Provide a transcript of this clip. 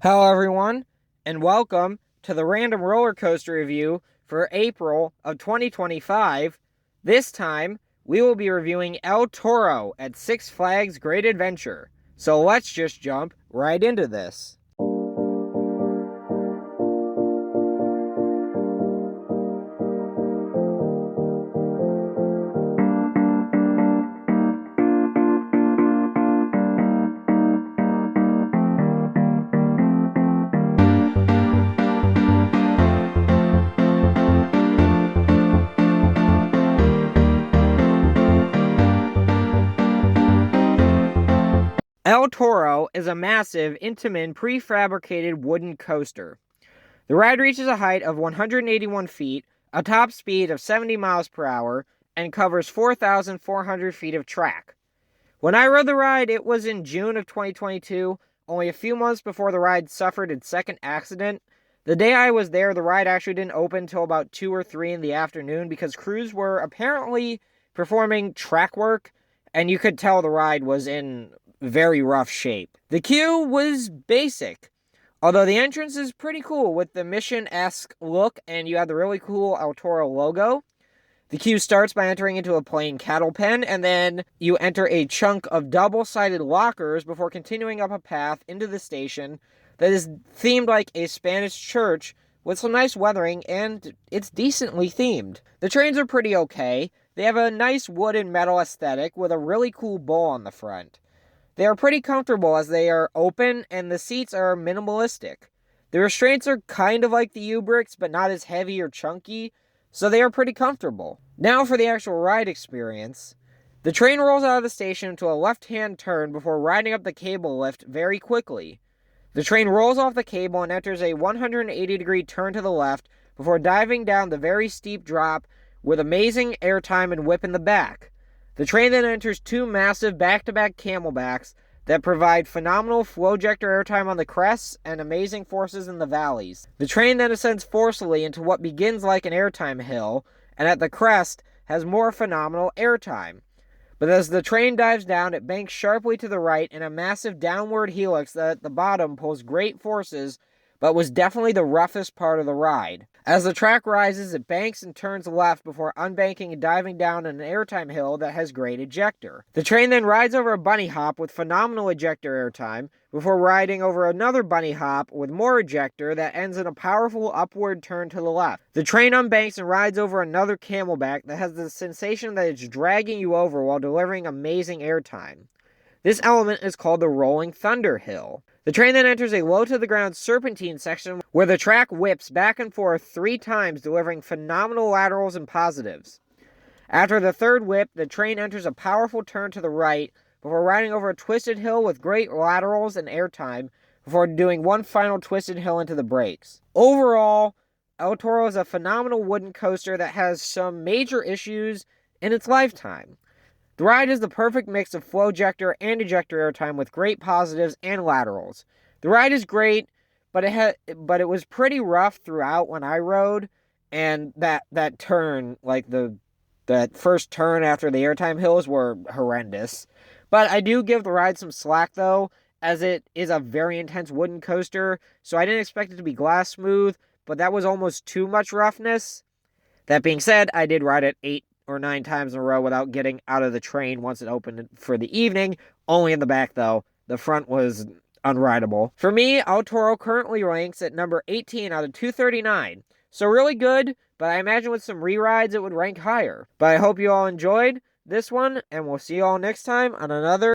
Hello everyone, and welcome to the random roller coaster review for April of 2025. This time, we will be reviewing El Toro at Six Flags Great Adventure. So let's just jump right into this. El Toro is a massive Intamin prefabricated wooden coaster. The ride reaches a height of 181 feet, a top speed of 70 miles per hour, and covers 4,400 feet of track. When I rode the ride, it was in June of 2022, only a few months before the ride suffered its second accident. The day I was there, the ride actually didn't open until about 2 or 3 in the afternoon because crews were apparently performing track work, and you could tell the ride was in very rough shape. The queue was basic, although the entrance is pretty cool with the Mission-esque look, and you have the really cool El Toro logo. The queue starts by entering into a plain cattle pen, and then you enter a chunk of double-sided lockers before continuing up a path into the station that is themed like a Spanish church with some nice weathering, and it's decently themed. The trains are pretty okay. They have a nice wood and metal aesthetic with a really cool bowl on the front. They are pretty comfortable as they are open, and the seats are minimalistic. The restraints are kind of like the U-bricks, but not as heavy or chunky, so they are pretty comfortable. Now for the actual ride experience. The train rolls out of the station into a left-hand turn before riding up the cable lift very quickly. The train rolls off the cable and enters a 180-degree turn to the left before diving down the very steep drop with amazing airtime and whip in the back. The train then enters two massive back-to-back camelbacks that provide phenomenal flow-ejector airtime on the crests and amazing forces in the valleys. The train then ascends forcefully into what begins like an airtime hill, and at the crest has more phenomenal airtime. But as the train dives down, it banks sharply to the right in a massive downward helix that at the bottom pulls great forces, but was definitely the roughest part of the ride. As the track rises, it banks and turns left before unbanking and diving down an airtime hill that has great ejector. The train then rides over a bunny hop with phenomenal ejector airtime before riding over another bunny hop with more ejector that ends in a powerful upward turn to the left. The train unbanks and rides over another camelback that has the sensation that it's dragging you over while delivering amazing airtime. This element is called the Rolling Thunder Hill. The train then enters a low-to-the-ground serpentine section where the track whips back and forth 3 times, delivering phenomenal laterals and positives. After the third whip, the train enters a powerful turn to the right before riding over a twisted hill with great laterals and airtime before doing one final twisted hill into the brakes. Overall, El Toro is a phenomenal wooden coaster that has some major issues in its lifetime. The ride is the perfect mix of flow ejector and ejector airtime with great positives and laterals. The ride is great, but it was pretty rough throughout when I rode, and that turn, like that first turn after the airtime hills, were horrendous. But I do give the ride some slack though, as it is a very intense wooden coaster, so I didn't expect it to be glass smooth, but that was almost too much roughness. That being said, I did ride it 8 or 9 times in a row without getting out of the train once it opened for the evening. Only in the back, though. The front was unrideable. For me, El Toro currently ranks at number 18 out of 239. So really good, but I imagine with some re-rides it would rank higher. But I hope you all enjoyed this one, and we'll see you all next time on another